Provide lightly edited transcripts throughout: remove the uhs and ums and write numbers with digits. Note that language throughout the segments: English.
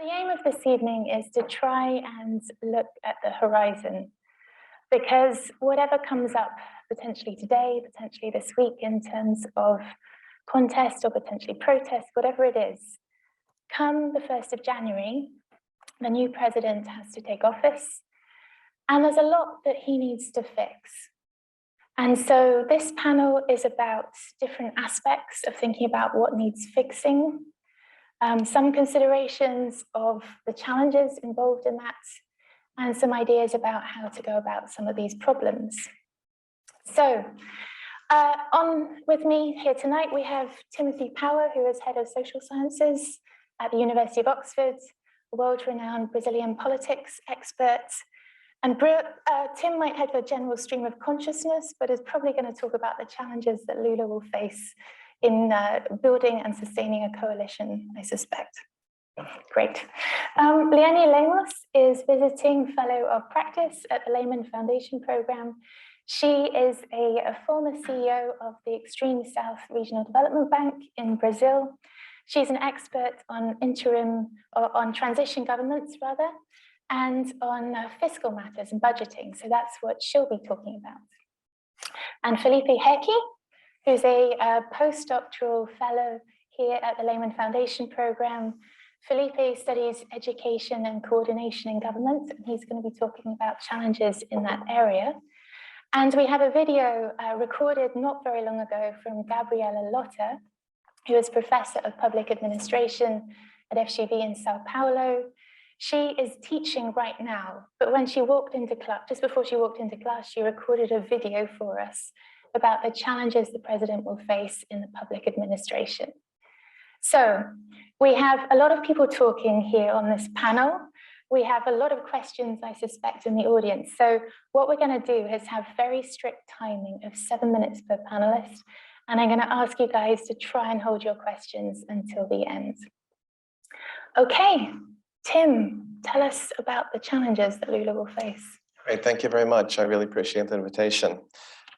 The aim of this evening is to try and look at the horizon, because whatever comes up potentially today, potentially this week in terms of contest or potentially protest, whatever it is, come the 1st of January, the new president has to take office, and there's a lot that he needs to fix. And so this panel is about different aspects of thinking about what needs fixing, some considerations of the challenges involved in that, and some ideas about how to go about some of these problems. So on with me here tonight, we have Timothy Power, who is Head of Social Sciences at the University of Oxford, a world-renowned Brazilian politics expert. And Tim might have a general stream of consciousness, but is probably going to talk about the challenges that Lula will face in building and sustaining a coalition, I suspect. Great. Leany Lemos is visiting fellow of practice at the Lemann Foundation Programme. She is a former CEO of the Extreme South Regional Development Bank in Brazil. She's an expert on transition governments rather, and on fiscal matters and budgeting. So that's what she'll be talking about. And Filipe Recch, who's a postdoctoral fellow here at the Lemann Foundation Programme. Filipe studies education and coordination in government, and he's going to be talking about challenges in that area. And we have a video recorded not very long ago from Gabriela Lotta, who is Professor of Public Administration at FGV in Sao Paulo. She is teaching right now, but when she walked into class, just before she walked into class, she recorded a video for us about the challenges the president will face in the public administration. So we have a lot of people talking here on this panel. We have a lot of questions, I suspect, in the audience. So what we're going to do is have very strict timing of 7 minutes per panelist. And I'm going to ask you guys to try and hold your questions until the end. Okay, Tim, tell us about the challenges that Lula will face. Great, thank you very much. I really appreciate the invitation.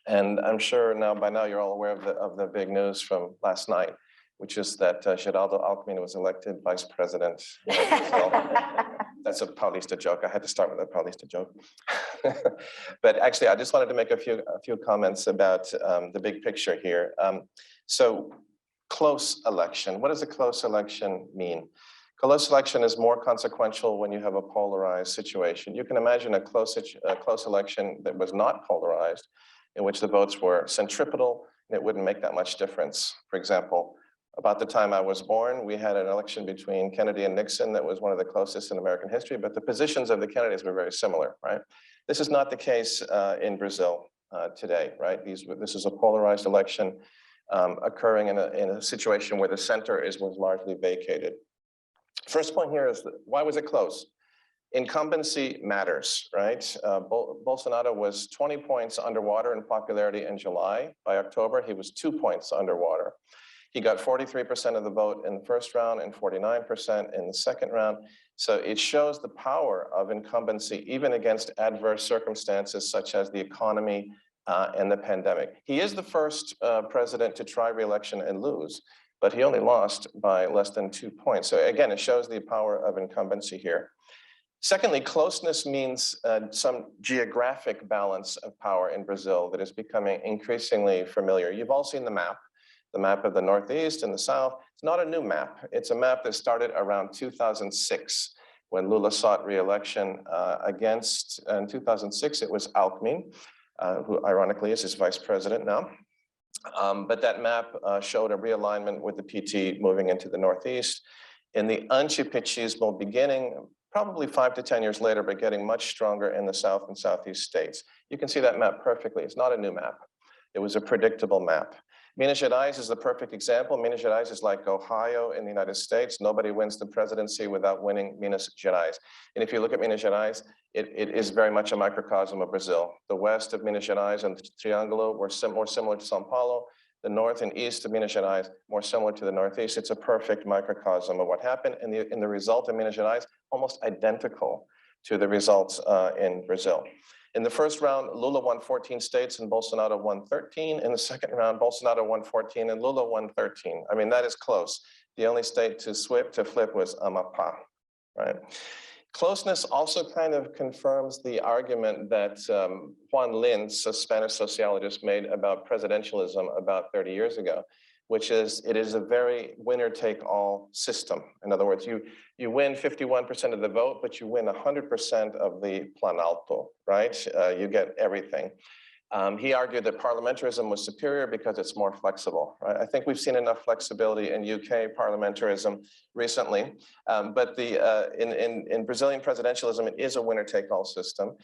And I'm sure by now you're all aware of the big news from last night, which is that Geraldo Alckmin was elected vice president. That's a Paulista joke. I had to start with a Paulista joke. But actually, I just wanted to make a few comments about the big picture here. So close election. What does a close election mean? Close election is more consequential when you have a polarized situation. You can imagine a close election that was not polarized, in which the votes were centripetal, and it wouldn't make that much difference. For example, about the time I was born, we had an election between Kennedy and Nixon that was one of the closest in American history, but the positions of the candidates were very similar, right? This is not the case in Brazil today, right? This is a polarized election occurring in a situation where the center was largely vacated. First point here is, why was it close? Incumbency matters, right? Bolsonaro was 20 points underwater in popularity in July. By October, he was 2 points underwater. He got 43% of the vote in the first round and 49% in the second round. So it shows the power of incumbency, even against adverse circumstances such as the economy and the pandemic. He is the first president to try re-election and lose, but he only lost by less than 2 points. So again, it shows the power of incumbency here. Secondly, closeness means some geographic balance of power in Brazil that is becoming increasingly familiar. You've all seen the map of the Northeast and the South. It's not a new map. It's a map that started around 2006 when Lula sought re-election against, in 2006, it was Alckmin, who ironically is his vice president now. But that map showed a realignment with the PT moving into the Northeast. In the anti-Petismo beginning, probably 5 to 10 years later, but getting much stronger in the South and Southeast states. You can see that map perfectly. It's not a new map. It was a predictable map. Minas Gerais is the perfect example. Minas Gerais is like Ohio in the United States. Nobody wins the presidency without winning Minas Gerais. And if you look at Minas Gerais, it is very much a microcosm of Brazil. The west of Minas Gerais and the Triangulo were more similar to Sao Paulo. The north and east of Minas Gerais, more similar to the Northeast. It's a perfect microcosm of what happened. And the result in Minas Gerais, almost identical to the results in Brazil. In the first round, Lula won 14 states and Bolsonaro won 13. In the second round, Bolsonaro won 14 and Lula won 13. I mean, that is close. The only state to flip was Amapá. right? Closeness also kind of confirms the argument that Juan Linz, a Spanish sociologist, made about presidentialism about 30 years ago, which is it is a very winner-take-all system. In other words, you win 51% of the vote, but you win 100% of the planalto, right? You get everything. He argued that parliamentarism was superior because it's more flexible, right? I think we've seen enough flexibility in UK parliamentarism recently, but in Brazilian presidentialism, it is a winner-take-all system.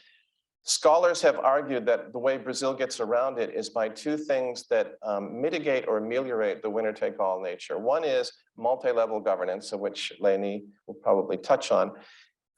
Scholars have argued that the way Brazil gets around it is by two things that mitigate or ameliorate the winner-take-all nature. One is multi-level governance, of which Leany will probably touch on.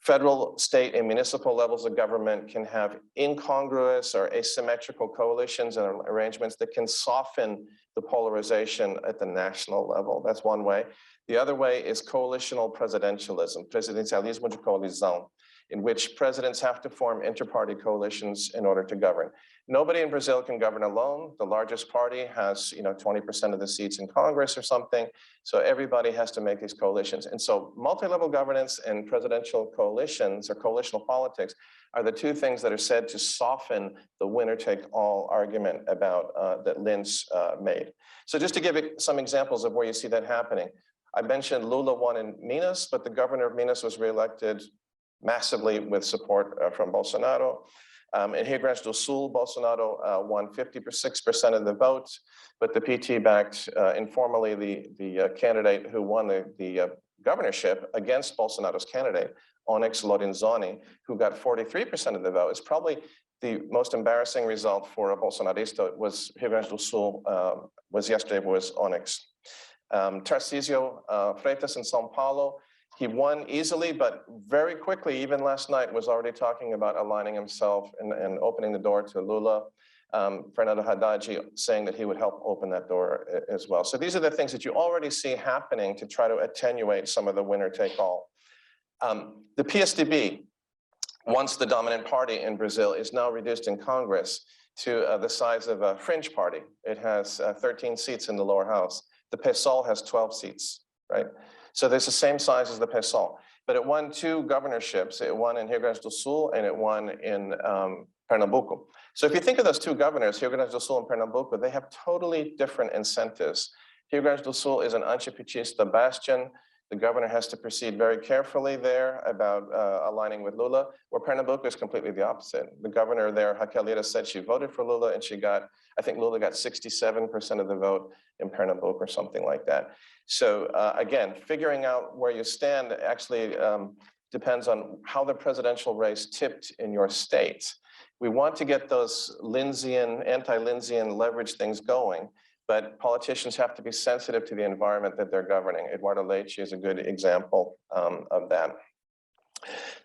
Federal, state, and municipal levels of government can have incongruous or asymmetrical coalitions and arrangements that can soften the polarization at the national level. That's one way. The other way is coalitional presidentialism, presidencialismo de coalizão, in which presidents have to form inter-party coalitions in order to govern. Nobody in Brazil can govern alone. The largest party has 20% of the seats in Congress or something. So everybody has to make these coalitions. And so multi-level governance and presidential coalitions or coalitional politics are the two things that are said to soften the winner-take-all argument about that Linz made. So just to give you some examples of where you see that happening, I mentioned Lula won in Minas, but the governor of Minas was reelected massively with support from Bolsonaro. In Rio Grande do Sul, Bolsonaro won 56% of the vote, but the PT backed informally the candidate who won the governorship against Bolsonaro's candidate, Onyx Lorenzoni, who got 43% of the vote. It's probably the most embarrassing result for a Bolsonarista was Rio Grande do Sul, was Onyx. Tarcísio Freitas in Sao Paulo, he won easily, but very quickly, even last night, was already talking about aligning himself and opening the door to Lula. Fernando Haddad saying that he would help open that door as well. So these are the things that you already see happening to try to attenuate some of the winner-take-all. The PSDB, once the dominant party in Brazil, is now reduced in Congress to the size of a fringe party. It has 13 seats in the lower house. The PSOL has 12 seats, right? So there's the same size as the PSOL, but it won 2 governorships. It won in Rio Grande do Sul and it won in Pernambuco. So if you think of those 2 governors, Rio Grande do Sul and Pernambuco, they have totally different incentives. Rio Grande do Sul is an anti-petista bastion. The governor has to proceed very carefully there about aligning with Lula, where Pernambuco is completely the opposite. The governor there, Raquel Lira, said she voted for Lula and I think Lula got 67% of the vote in Pernambuco or something like that. So again, figuring out where you stand actually depends on how the presidential race tipped in your state. We want to get those Linzian, anti-Linzian leverage things going, but politicians have to be sensitive to the environment that they're governing. Eduardo Leite is a good example of that.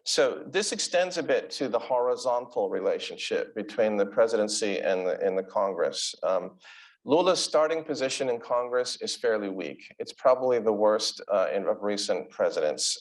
So this extends a bit to the horizontal relationship between the presidency and the Congress. Lula's starting position in Congress is fairly weak. It's probably the worst of recent presidents.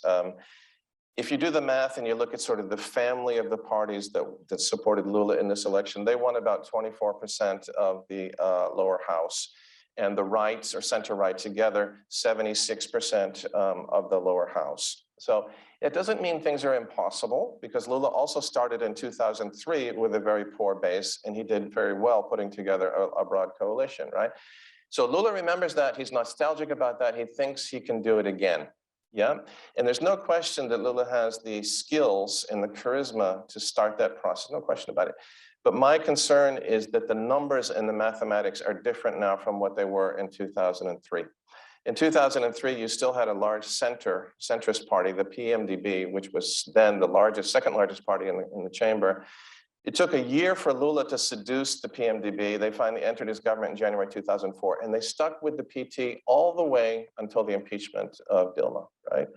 If you do the math and you look at sort of the family of the parties that supported Lula in this election, they won about 24% of the lower house, and the right or center right together, 76% of the lower house. So it doesn't mean things are impossible, because Lula also started in 2003 with a very poor base, and he did very well putting together a broad coalition, right? So Lula remembers that, he's nostalgic about that, he thinks he can do it again. Yeah, and there's no question that Lula has the skills and the charisma to start that process, no question about it. But my concern is that the numbers and the mathematics are different now from what they were in 2003. In 2003, you still had a large centrist party, the PMDB, which was then the second largest party in the chamber. It took a year for Lula to seduce the PMDB. They finally entered his government in January 2004, and they stuck with the PT all the way until the impeachment of Dilma, right?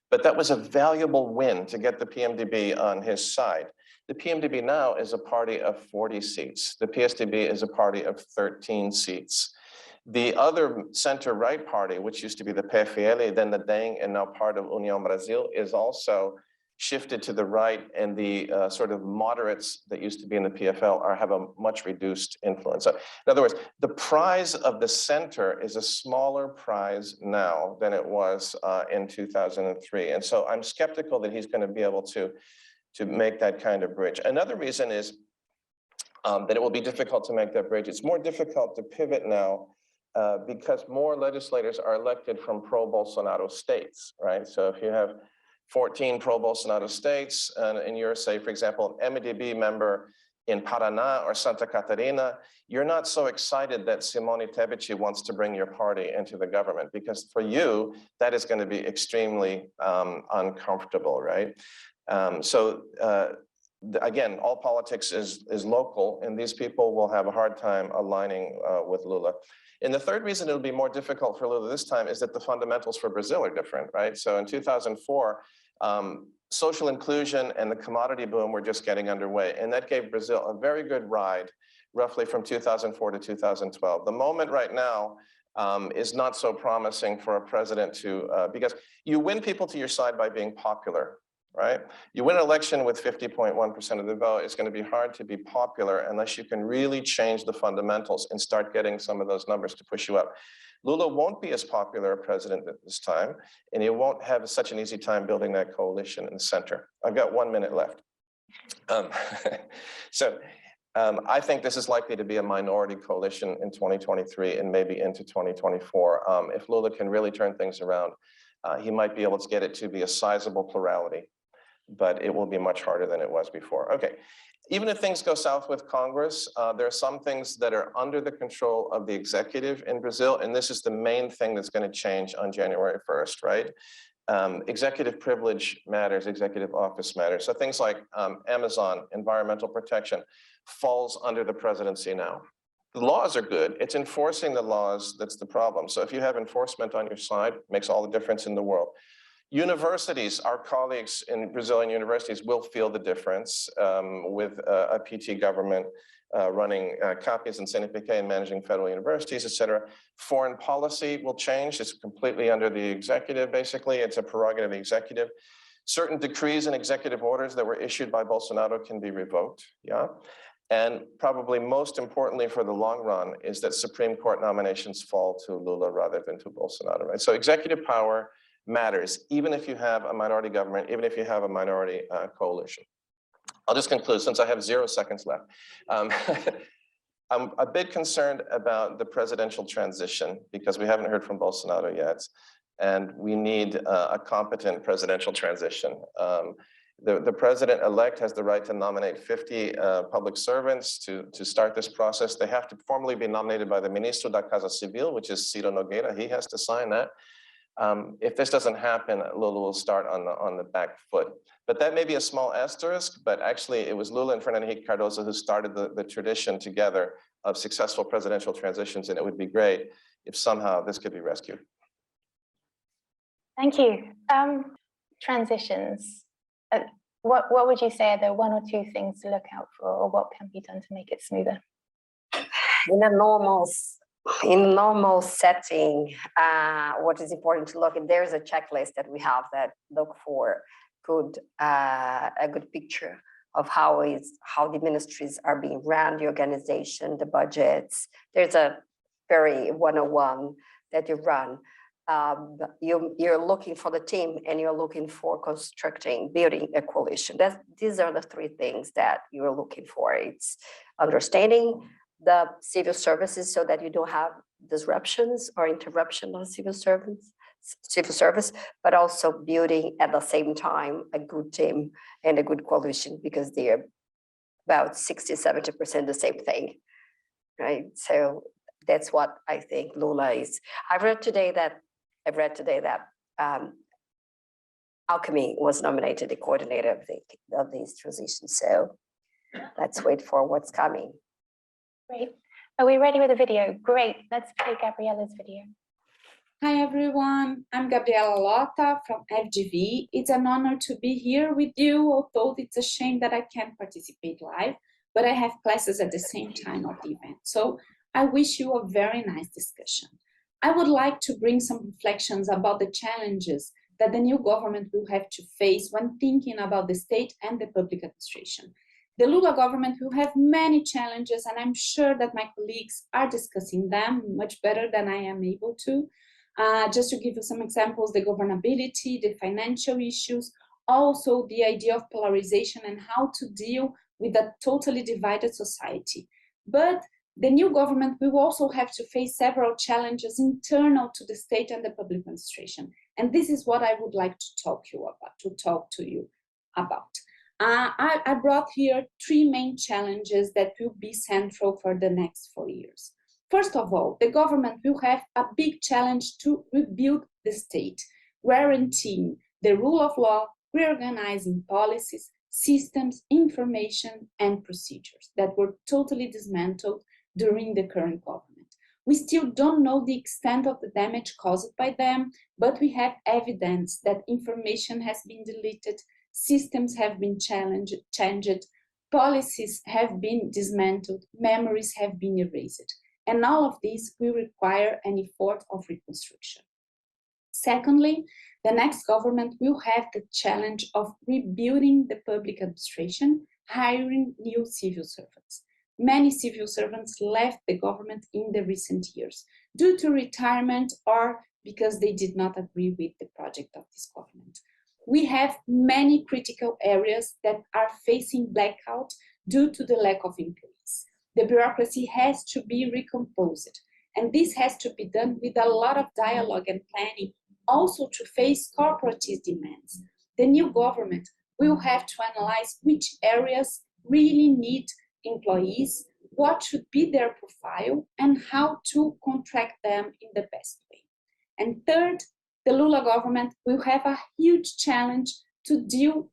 But that was a valuable win to get the PMDB on his side. The PMDB now is a party of 40 seats. The PSDB is a party of 13 seats. The other center-right party, which used to be the PFL, then the DEM, and now part of União Brasil, is also shifted to the right, and the sort of moderates that used to be in the PFL have a much reduced influence. So, in other words, the prize of the center is a smaller prize now than it was in 2003. And so I'm skeptical that he's going to be able to make that kind of bridge. Another reason is that it will be difficult to make that bridge. It's more difficult to pivot now because more legislators are elected from pro-Bolsonaro states, right? So if you have 14 pro-Bolsonaro states, and you're, say, for example, an MDB member in Paraná or Santa Catarina, you're not so excited that Simone Tebet wants to bring your party into the government, because for you, that is going to be extremely uncomfortable, right? Again, all politics is local, and these people will have a hard time aligning with Lula. And the third reason it'll be more difficult for Lula this time is that the fundamentals for Brazil are different, right? So in 2004, social inclusion and the commodity boom were just getting underway, and that gave Brazil a very good ride, roughly from 2004 to 2012. The moment right now is not so promising for a president to, because you win people to your side by being popular, right? You win an election with 50.1% of the vote. It's going to be hard to be popular unless you can really change the fundamentals and start getting some of those numbers to push you up. Lula won't be as popular a president at this time, and he won't have such an easy time building that coalition in the center. I've got 1 minute left. I think this is likely to be a minority coalition in 2023 and maybe into 2024. If Lula can really turn things around, he might be able to get it to be a sizable plurality, but it will be much harder than it was before. Okay, even if things go south with Congress, there are some things that are under the control of the executive in Brazil, and this is the main thing that's going to change on January 1st, right? Executive privilege matters, executive office matters. So things like Amazon, environmental protection, falls under the presidency now. The laws are good. It's enforcing the laws that's the problem. So if you have enforcement on your side, it makes all the difference in the world. Universities, our colleagues in Brazilian universities will feel the difference with a PT government running copies and CNPq and managing federal universities, et cetera. Foreign policy will change. It's completely under the executive, basically. It's a prerogative of the executive. Certain decrees and executive orders that were issued by Bolsonaro can be revoked, yeah? And probably most importantly for the long run is that Supreme Court nominations fall to Lula rather than to Bolsonaro, right? So executive power matters, even if you have a minority government, even if you have a minority coalition. I'll just conclude since I have 0 seconds left. I'm a bit concerned about the presidential transition because we haven't heard from Bolsonaro yet, and we need a competent presidential transition. The president-elect has the right to nominate 50 public servants to start this process. They have to formally be nominated by the Ministro da Casa Civil, which is Ciro Nogueira. He has to sign that. If this doesn't happen, Lula will start on the back foot. But that may be a small asterisk, but actually it was Lula and Fernando Henrique Cardoso who started the tradition together of successful presidential transitions, and it would be great if somehow this could be rescued. Thank you. Transitions. What would you say are the 1 or 2 things to look out for, or what can be done to make it smoother? In a normal setting, what is important to look at, there's a checklist that we have that look for a good picture of how the ministries are being run, the organization, the budgets. There's a very 101 that you run. You're looking for the team and you're looking for building a coalition. These are the 3 things that you're looking for. It's understanding the civil services so that you don't have disruptions or interruption of civil service, but also building at the same time a good team and a good coalition, because they're about 60–70% the same thing, right? So that's what I think Lula is. I've read today that Alckmin was nominated the coordinator of these transitions. So let's wait for what's coming. Great. Are we ready with the video? Great. Let's play Gabriela's video. Hi, everyone. I'm Gabriela Lotta from FGV. It's an honor to be here with you, although it's a shame that I can't participate live, but I have classes at the same time of the event. So I wish you a very nice discussion. I would like to bring some reflections about the challenges that the new government will have to face when thinking about the state and the public administration. The Lula government will have many challenges, and I'm sure that my colleagues are discussing them much better than I am able to. Just to give you some examples, the governability, the financial issues, also the idea of polarization and how to deal with a totally divided society. But the new government will also have to face several challenges internal to the state and the public administration. And this is what I would like to talk to you about. I brought here three main challenges that will be central for the next 4 years. First of all, the government will have a big challenge to rebuild the state, guaranteeing the rule of law, reorganizing policies, systems, information, and procedures that were totally dismantled during the current government. We still don't know the extent of the damage caused by them, but we have evidence that information has been deleted, systems have been changed, policies have been dismantled, memories have been erased. And all of this will require an effort of reconstruction. Secondly, the next government will have the challenge of rebuilding the public administration, hiring new civil servants. Many civil servants left the government in the recent years due to retirement or because they did not agree with the project of this government. We have many critical areas that are facing blackout due to the lack of employees. The bureaucracy has to be recomposed, and this has to be done with a lot of dialogue and planning, also to face corporatist demands. The new government will have to analyze which areas really need employees, what should be their profile, and how to contract them in the best way. And third, the Lula government will have a huge challenge to deal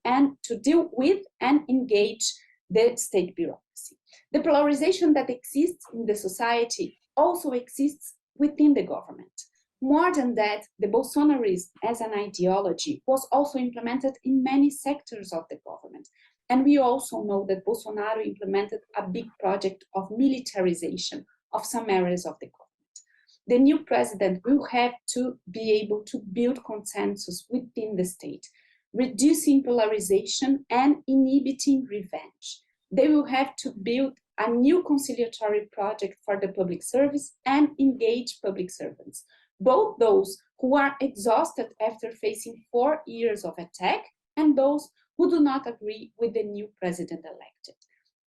with and engage the state bureaucracy. The polarization that exists in the society also exists within the government. More than that, the Bolsonarism as an ideology was also implemented in many sectors of the government. And we also know that Bolsonaro implemented a big project of militarization of some areas of the government. The new president will have to be able to build consensus within the state, reducing polarization and inhibiting revenge. They will have to build a new conciliatory project for the public service and engage public servants, both those who are exhausted after facing 4 years of attack and those who do not agree with the new president elected.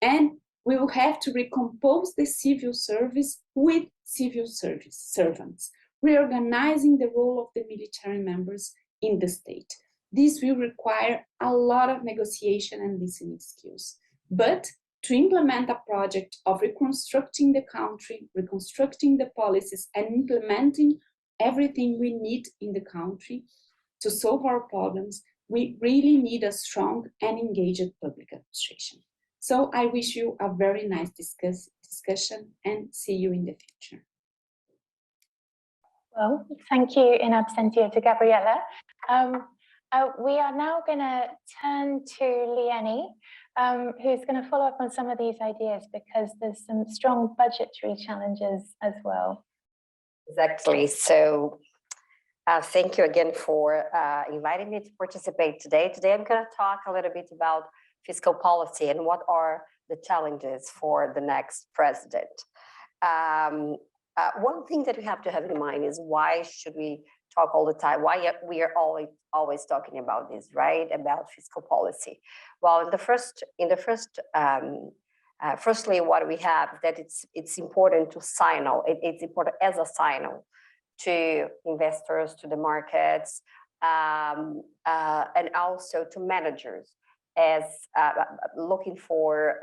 And we will have to recompose the civil service with civil service servants, reorganizing the role of the military members in the state. This will require a lot of negotiation and listening skills. But to implement a project of reconstructing the country, reconstructing the policies, and implementing everything we need in the country to solve our problems, we really need a strong and engaged public administration. So I wish you a very nice discussion and see you in the future. Well, thank you in absentia to Gabriela. We are now going to turn to Leany, who's going to follow up on some of these ideas because there's some strong budgetary challenges as well. Exactly. So thank you again for inviting me to participate today. Today I'm going to talk a little bit about fiscal policy and what are the challenges for the next president. One thing that we have to have in mind is why should we talk all the time? Why we are always talking about this, right? About fiscal policy. Well, firstly, what we have that it's important to signal. It's important as a signal to investors, to the markets, and also to managers, as looking for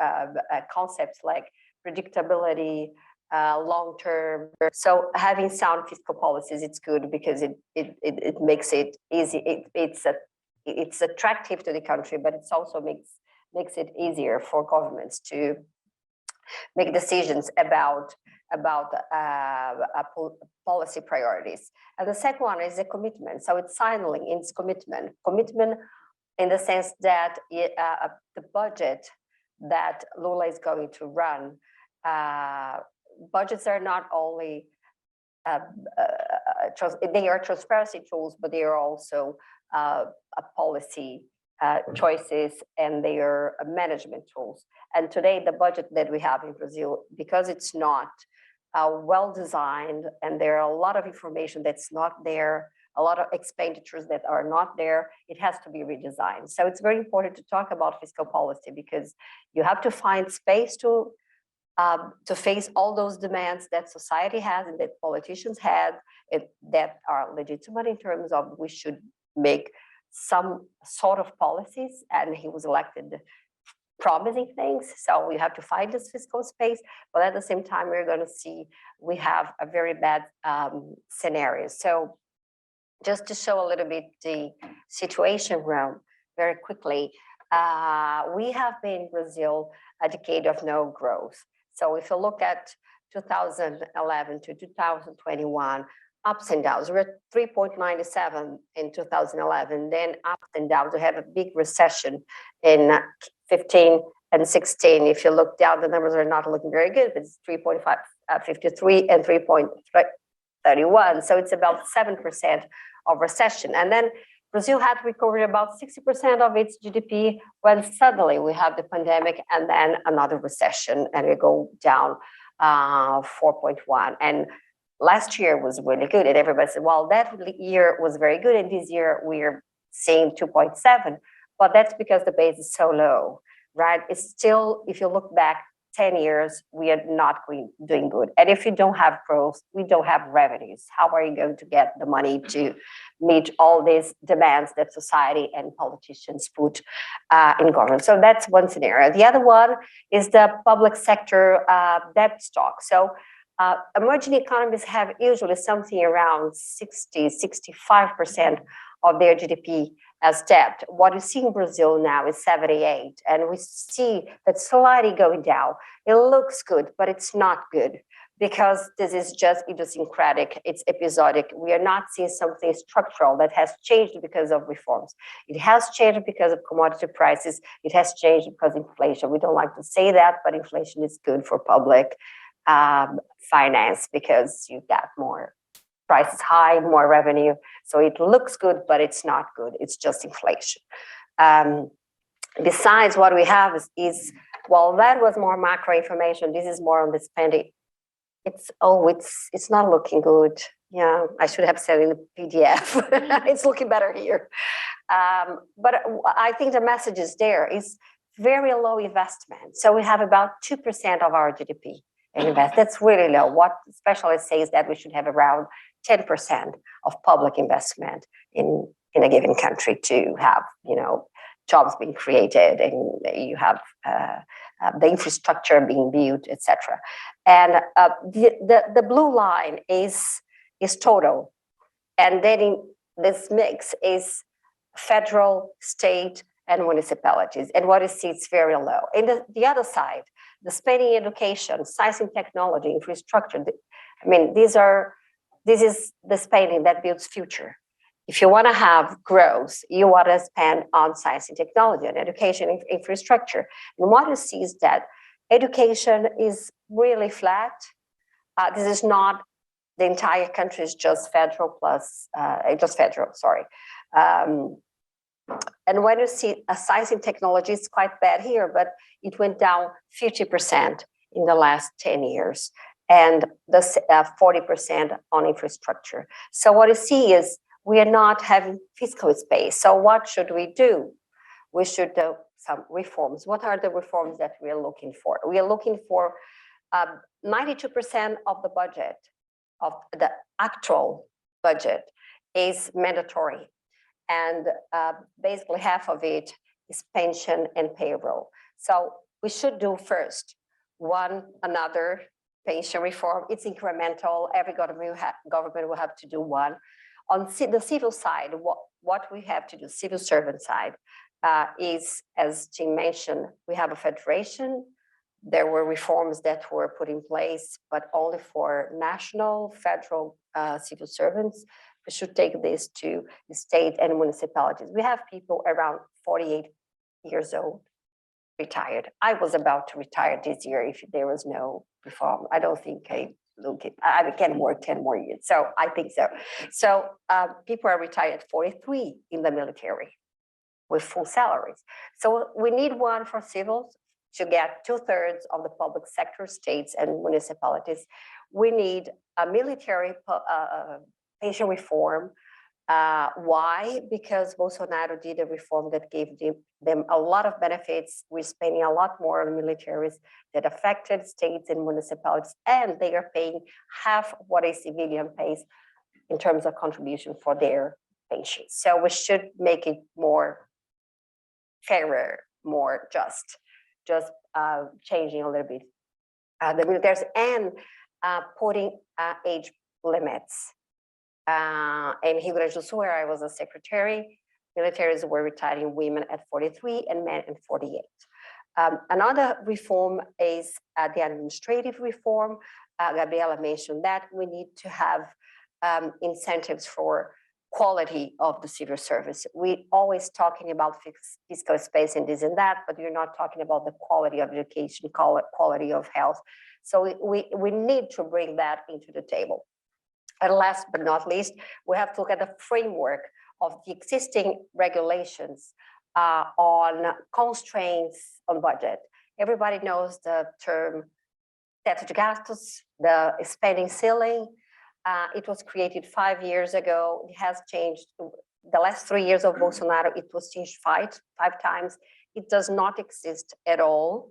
concepts like predictability, long-term. So having sound fiscal policies, it's good because it makes it easy. It's attractive to the country, but it also makes it easier for governments to make decisions about policy priorities. And the second one is a commitment. So it's signaling its commitment in the sense that the budget that Lula is going to run, budgets are not only they are transparency tools, but they are also a policy choices, and they are management tools. And today, the budget that we have in Brazil, because it's not well designed, and there are a lot of information that's not there, a lot of expenditures that are not there, it has to be redesigned. So it's very important to talk about fiscal policy, because you have to find space to face all those demands that society has and that politicians have, that are legitimate in terms of we should make some sort of policies. And he was elected promising things. So we have to find this fiscal space, but at the same time, we're going to see we have a very bad scenario. So just to show a little bit the situation around very quickly, we have been in Brazil a decade of no growth. So if you look at 2011 to 2021, ups and downs. We're at 3.97 in 2011, then ups and downs. We had a big recession in 15 and 16. If you look down, the numbers are not looking very good, but it's 3.53 and 3.31. So it's about 7% of recession. And then Brazil had recovered about 60% of its GDP when suddenly we have the pandemic and then another recession, and we go down 4.1. And last year was really good, and everybody said, well, that year was very good, and this year we're seeing 2.7, but that's because the base is so low, right? It's still, if you look back 10 years, we are not doing good. And if you don't have growth, we don't have revenues. How are you going to get the money to meet all these demands that society and politicians put in government? So that's one scenario. The other one is the public sector debt stock. So emerging economies have usually something around 65% of their GDP as debt. What you see in Brazil now is 78, and we see that slightly going down. It looks good, but it's not good, because this is just idiosyncratic, it's episodic. We are not seeing something structural that has changed because of reforms. It has changed because of commodity prices. It has changed because of inflation. We don't like to say that, but inflation is good for public finance, because you got more prices high, more revenue. So it looks good, but it's not good. It's just inflation. Besides, what we have is well, that was more macro information. This is more on the spending. It's not looking good. Yeah, I should have said in the PDF. It's looking better here. But I think the message is there. It's very low investment. So we have about 2% of our GDP invest. That's really low. What specialists say is that we should have around 10% of public investment in a given country to have, jobs being created, and you have the infrastructure being built, etc. And the blue line is total, and then in this mix is federal, state, and municipalities. And what you see, it's very low. And the other side, the spending in education, science and technology, infrastructure. This is the spending that builds future. If you want to have growth, you want to spend on science and technology and education and infrastructure. And what you see is that education is really flat. This is not the entire country, is just federal plus, sorry. And when you see science and technology, it's quite bad here, but it went down 50% in the last 10 years, and the 40% on infrastructure. So what you see is we are not having fiscal space. So what should we do? We should do some reforms. What are the reforms that we are looking for? We are looking for 92% of the budget, of the actual budget, is mandatory. And basically half of it is pension and payroll. So we should do first another pension reform. It's incremental. Every government will have to do one. On the civil side, what we have to do, civil servant side, is, as Jim mentioned, we have a federation. There were reforms that were put in place, but only for national, federal civil servants. We should take this to the state and municipalities. We have people around 48 years old retired. I was about to retire this year if there was no reform. I don't think I look, I can work 10 more years. So I think so. So people are retired at 43 in the military with full salaries. So we need one for civils to get 2/3 of the public sector, states and municipalities. We need a military pension reform. Why? Because Bolsonaro did a reform that gave them a lot of benefits. We're spending a lot more on militaries that affected states and municipalities, and they are paying half what a civilian pays in terms of contribution for their pensions. So we should make it more fairer, more just changing a little bit the militaries and putting age limits. In Rio Grande do Sul, where I was a secretary, militaries were retiring women at 43 and men at 48. Another reform is the administrative reform. Gabriela mentioned that we need to have incentives for quality of the civil service. We always talking about fiscal space and this and that, but we're not talking about the quality of education, quality of health. So we need to bring that into the table. And last but not least, we have to look at the framework of the existing regulations on constraints on budget. Everybody knows the term teto de gastos, the spending ceiling. It was created 5 years ago. It has changed. The last 3 years of Bolsonaro, it was changed five times. It does not exist at all,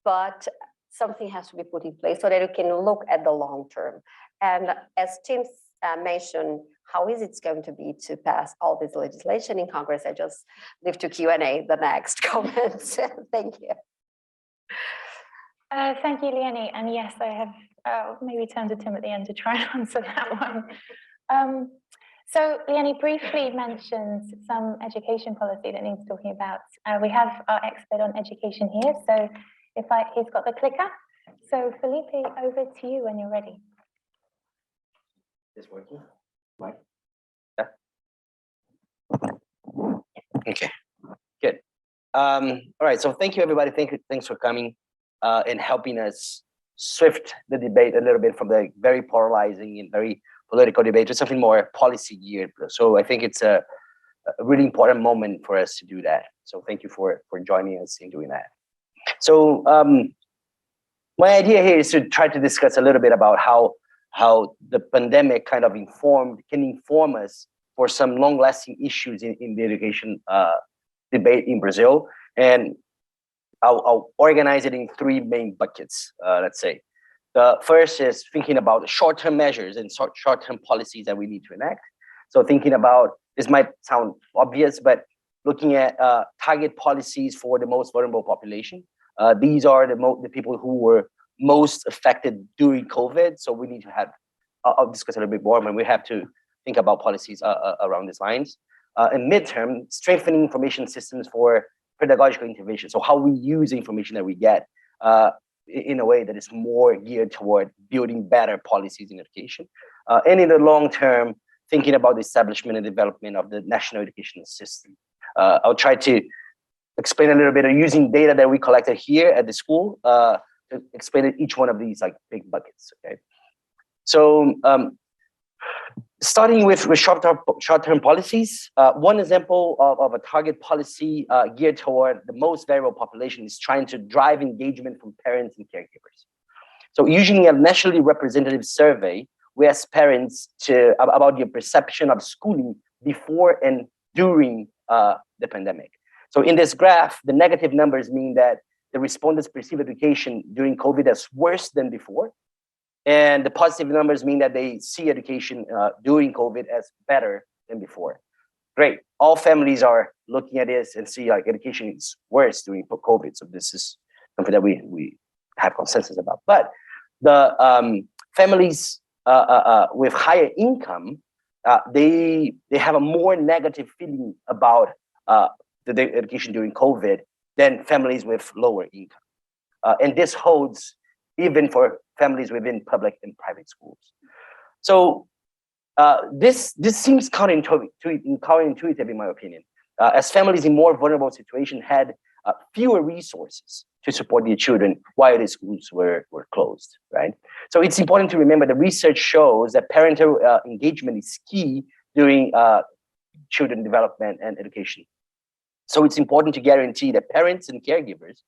but something has to be put in place so that you can look at the long term. And as Tim mentioned, how easy it's going to be to pass all this legislation in Congress. I just leave to Q&A the next comments. Thank you. Thank you, Leany. And yes, I have maybe turned to Tim at the end to try and answer that one. So Leany briefly mentioned some education policy that needs talking about. We have our expert on education here. So he's got the clicker. So Filipe, over to you when you're ready. Is working? Mike? Yeah. Okay, good. All right, so thank you, everybody. Thanks for coming and helping us shift the debate a little bit from the very polarizing and very political debate to something more policy geared. So I think it's a really important moment for us to do that. So thank you for joining us in doing that. So my idea here is to try to discuss a little bit about how the pandemic kind of can inform us for some long-lasting issues in the education debate in Brazil. And I'll organize it in three main buckets, let's say. The first is thinking about short-term measures and short-term policies that we need to enact. So thinking about, this might sound obvious, but looking at target policies for the most vulnerable population. These are the people who were most affected during COVID. So we need to have, I'll discuss a little bit more when we have to think about policies around these lines. And midterm, strengthening information systems for pedagogical intervention. So how we use the information that we get in a way that is more geared toward building better policies in education. And in the long term, thinking about the establishment and development of the national education system. I'll try to explain a little bit using data that we collected here at the school to explain each one of these like big buckets, okay? So starting with short-term policies, one example of a target policy geared toward the most vulnerable population is trying to drive engagement from parents and caregivers. So using a nationally representative survey, we ask parents about their perception of schooling before and during the pandemic. So in this graph, the negative numbers mean that the respondents perceive education during COVID as worse than before. And the positive numbers mean that they see education during COVID as better than before. Great. All families are looking at this and see like education is worse during COVID. So this is something that we have consensus about. But the families with higher income, they have a more negative feeling about the education during COVID than families with lower income. And this holds even for families within public and private schools. So this seems counterintuitive in my opinion, as families in more vulnerable situations had fewer resources to support their children while the schools were closed, right? So it's important to remember the research shows that parental engagement is key during children development and education. So it's important to guarantee that parents and caregivers,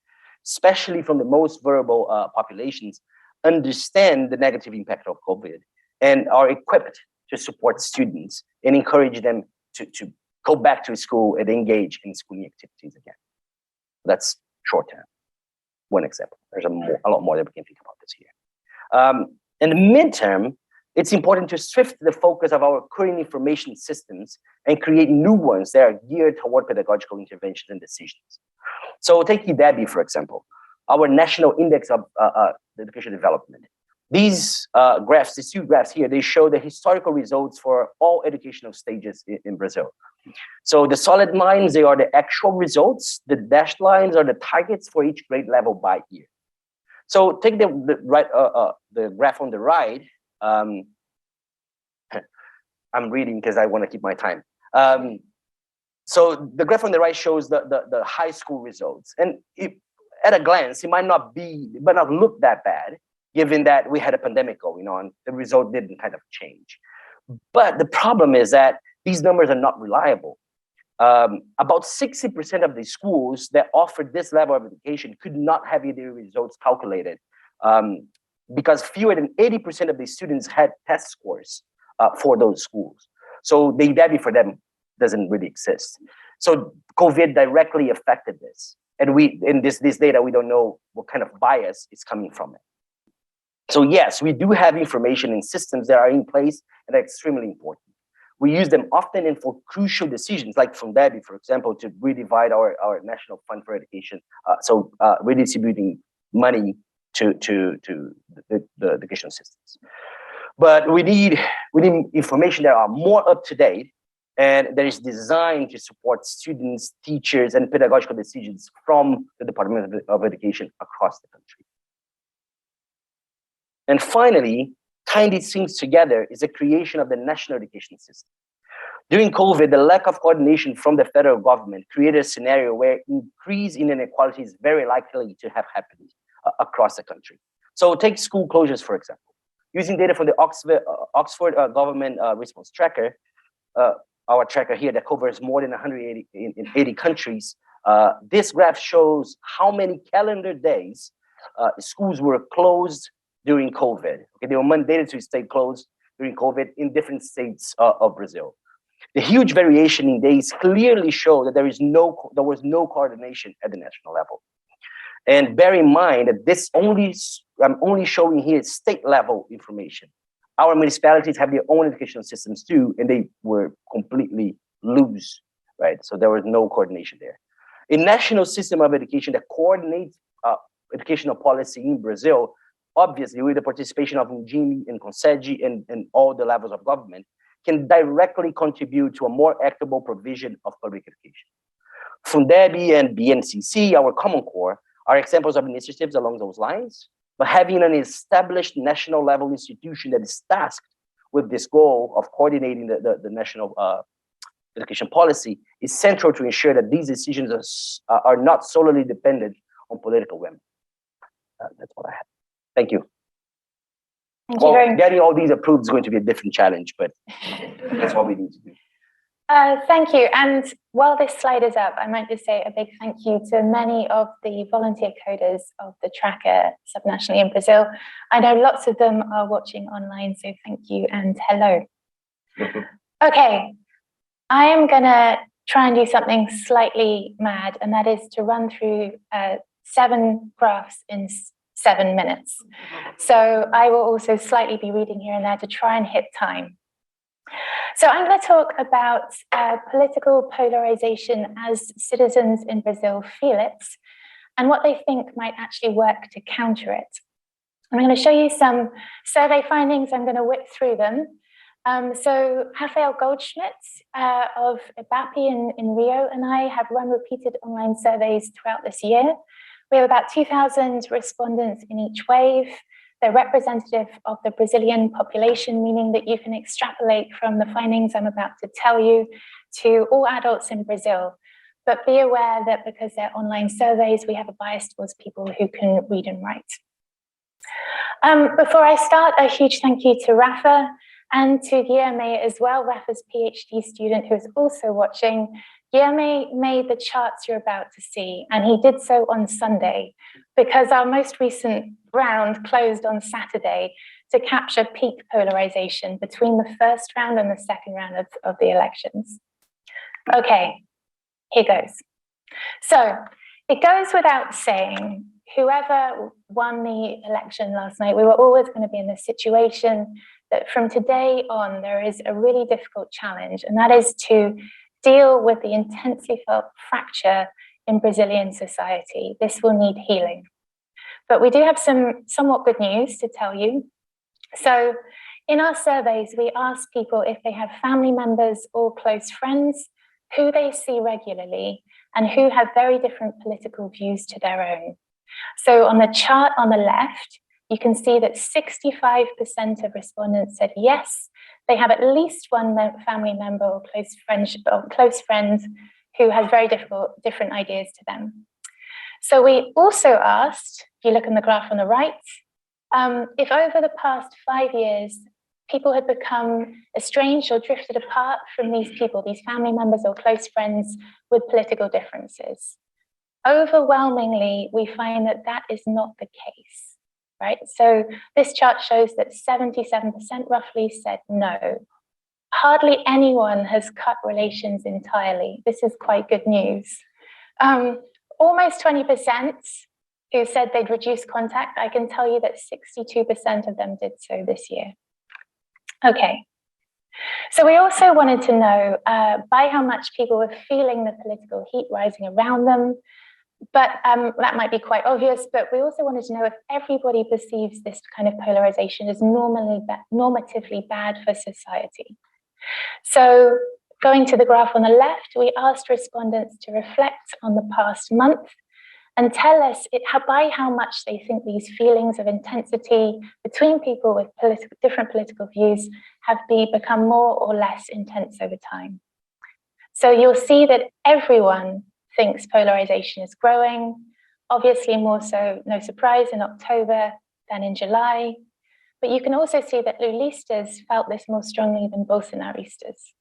especially from the most vulnerable populations, understand the negative impact of COVID and are equipped to support students and encourage them to go back to school and engage in schooling activities again. That's short term. One example. There's a lot more that we can think about this here. In the midterm, it's important to shift the focus of our current information systems and create new ones that are geared toward pedagogical interventions and decisions. So take EDEBI, for example, our National Index of Education Development. These graphs, these two graphs here, they show the historical results for all educational stages in Brazil. So the solid lines, they are the actual results. The dashed lines are the targets for each grade level by year. So take the graph on the right. I'm reading because I want to keep my time. So the graph on the right shows the high school results, and at a glance, it might not look that bad, given that we had a pandemic going on. The result didn't kind of change. But the problem is that these numbers are not reliable. About 60% of the schools that offered this level of education could not have their results calculated because fewer than 80% of the students had test scores for those schools. So the EDEBI for them doesn't really exist. So COVID directly affected this. And in this data, we don't know what kind of bias is coming from it. So yes, we do have information and systems that are in place and are extremely important. We use them often and for crucial decisions, like from Fundeb, for example, to redivide our national fund for education. So redistributing money to the education systems. But we need information that are more up to date and that is designed to support students, teachers, and pedagogical decisions from the Department of Education across the country. And finally, tying these things together is the creation of the national education system. During COVID, the lack of coordination from the federal government created a scenario where increase in inequality is very likely to have happened across the country. So take school closures, for example. Using data from the Oxford Government Response Tracker, our tracker here that covers more than 180 countries, this graph shows how many calendar days schools were closed during COVID. Okay, they were mandated to stay closed during COVID in different states of Brazil. The huge variation in days clearly show that there was no coordination at the national level. And bear in mind that I'm only showing here state level information. Our municipalities have their own educational systems too, and they were completely loose, right? So there was no coordination there. A national system of education that coordinates educational policy in Brazil, obviously with the participation of Ungime and Consege and all the levels of government, can directly contribute to a more equitable provision of public education. Fundeb and BNCC, our Common Core, are examples of initiatives along those lines, but having an established national level institution that is tasked with this goal of coordinating the national education policy is central to ensure that these decisions are not solely dependent on political whim. That's what I have. Thank you. Thank you very much. Getting all these approved is going to be a different challenge, but that's what we need to do. Thank you. And while this slide is up, I might just say a big thank you to many of the volunteer coders of the tracker subnationally in Brazil. I know lots of them are watching online, so thank you and hello. Okay, I am gonna try and do something slightly mad, and that is to run through 7 graphs in 7 minutes. So I will also slightly be reading here and there to try and hit time. So I'm going to talk about political polarization as citizens in Brazil feel it and what they think might actually work to counter it. I'm going to show you some survey findings. I'm going to whip through them. So Rafael Goldschmidt of IBAPI in Rio and I have run repeated online surveys throughout this year. We have about 2,000 respondents in each wave. They're representative of the Brazilian population, meaning that you can extrapolate from the findings I'm about to tell you to all adults in Brazil. but be aware that because they're online surveys, we have a bias towards people who can read and write. Before I start, a huge thank you to Rafa and to Guilherme as well, Rafa's PhD student who is also watching. Guilherme made the charts you're about to see, and he did so on Sunday because our most recent round closed on Saturday to capture peak polarization between the first round and the second round of the elections. Okay, here goes. So it goes without saying, whoever won the election last night, we were always going to be in this situation that from today on, there is a really difficult challenge, and that is to deal with the intensely felt fracture in Brazilian society. This will need healing. But we do have some somewhat good news to tell you. So in our surveys, we ask people if they have family members or close friends who they see regularly and who have very different political views to their own. So on the chart on the left, you can see that 65% of respondents said yes, they have at least one family member or close friend who has very different ideas to them. So we also asked, if you look in the graph on the right, if over the past 5 years, people had become estranged or drifted apart from these people, these family members or close friends with political differences. Overwhelmingly, we find that that is not the case, right? So this chart shows that 77% roughly said no. Hardly anyone has cut relations entirely. This is quite good news. Almost 20% who said they'd reduce contact. I can tell you that 62% of them did so this year. Okay. So we also wanted to know by how much people were feeling the political heat rising around them. But that might be quite obvious, but we also wanted to know if everybody perceives this kind of polarization as normatively bad for society. So going to the graph on the left, we asked respondents to reflect on the past month and tell us by how much they think these feelings of intensity between people with different political views have become more or less intense over time. So you'll see that everyone thinks polarization is growing, obviously more so, no surprise, in October than in July. But you can also see that Lulistas felt this more strongly than Bolsonaristas.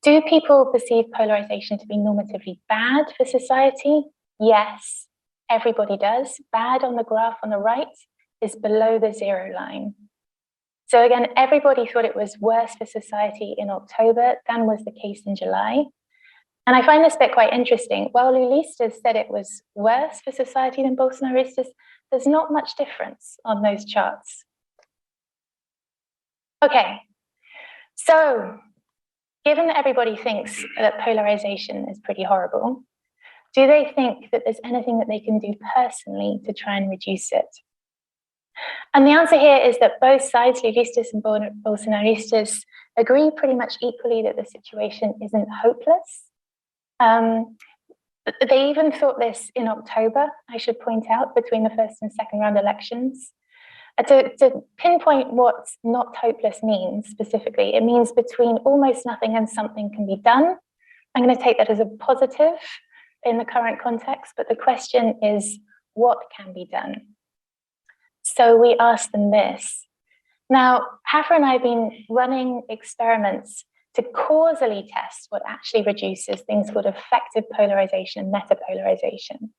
Do people perceive polarization to be normatively bad for society? Yes, everybody does. Bad on the graph on the right is below the 0 line. So again, everybody thought it was worse for society in October than was the case in July. And I find this bit quite interesting. While Lulistas said it was worse for society than Bolsonaristas, there's not much difference on those charts. Okay, so given that everybody thinks that polarization is pretty horrible, do they think that there's anything that they can do personally to try and reduce it? And the answer here is that both sides, Lulistas and Bolsonaristas, agree pretty much equally that the situation isn't hopeless. They even thought this in October, I should point out, between the first and second round elections. To pinpoint what not hopeless means specifically, it means between almost nothing and something can be done. I'm going to take that as a positive in the current context, but the question is, what can be done? So we asked them this. Now, Rafa and I have been running experiments to causally test what actually reduces things called effective polarization and metapolarization.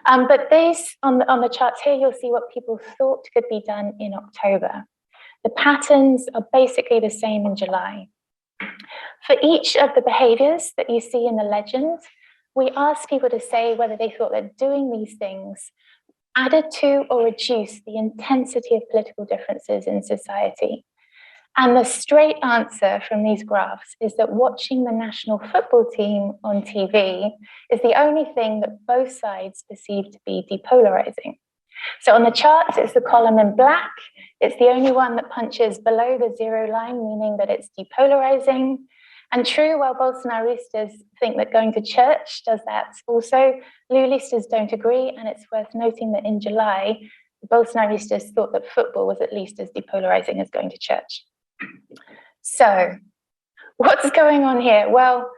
But these, on the charts here, you'll see what people thought could be done in October. The patterns are basically the same in July. For each of the behaviors that you see in the legend, we asked people to say whether they thought that doing these things added to or reduced the intensity of political differences in society. And the straight answer from these graphs is that watching the national football team on TV is the only thing that both sides perceive to be depolarizing. So on the charts, it's the column in black. It's the only one that punches below the 0 line, meaning that it's depolarizing. And true, while Bolsonaristas think that going to church does that also, Lulistas don't agree. And it's worth noting that in July, Bolsonaristas thought that football was at least as depolarizing as going to church. So what's going on here? Well,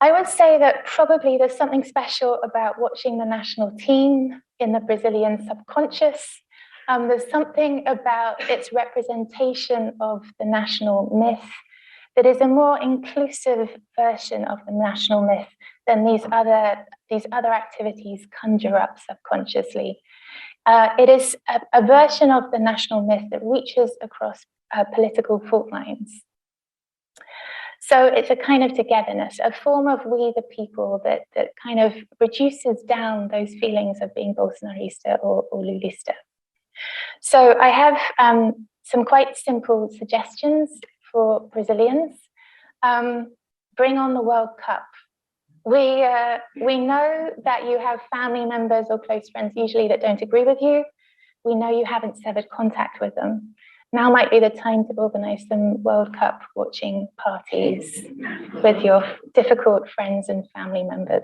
I would say that probably there's something special about watching the national team in the Brazilian subconscious. There's something about its representation of the national myth that is a more inclusive version of the national myth than these other activities conjure up subconsciously. It is a version of the national myth that reaches across political fault lines. So it's a kind of togetherness, a form of we the people that kind of reduces down those feelings of being Bolsonarista or Lulista. So I have some quite simple suggestions for Brazilians. Bring on the World Cup. We know that you have family members or close friends usually that don't agree with you. We know you haven't severed contact with them. Now might be the time to organize some World Cup watching parties with your difficult friends and family members.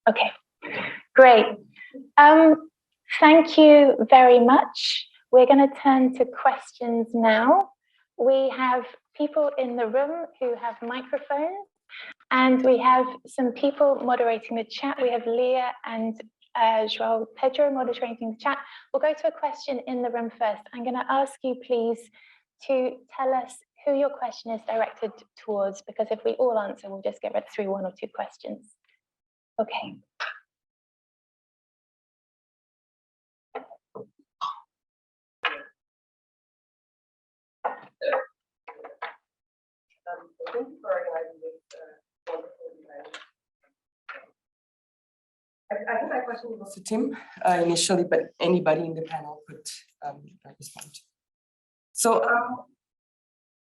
Okay, great. Thank you very much. We're going to turn to questions now. We have people in the room who have microphones, and we have some people moderating the chat. We have Leah and João Pedro moderating the chat. We'll go to a question in the room first. I'm going to ask you, please, to tell us who your question is directed towards, because if we all answer, we'll just get through one or two questions. Okay. Thank you for organizing this wonderful event. I think my question was to Tim initially, but anybody in the panel could respond. So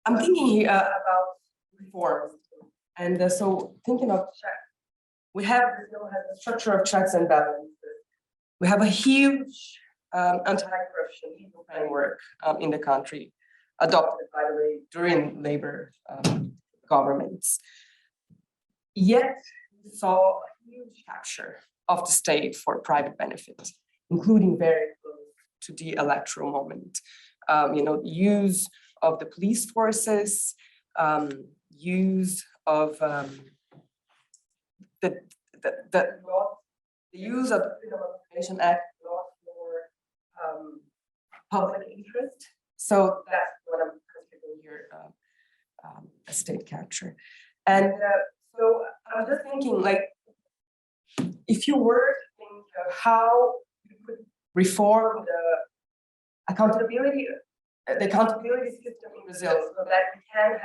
I'm thinking here about reforms, and so thinking of we have the structure of checks and balances. We have a huge anti-corruption legal framework in the country, adopted, by the way, during labor governments. Yet we saw a huge capture of the state for private benefit, including very close to the electoral moment. Use of the police forces, use of the use of the Freedom of Information Act law for public interest. So that's what I'm considering here, a state capture. And so I'm just thinking, like, if you were to think of how you could reform the accountability system in Brazil, so that we can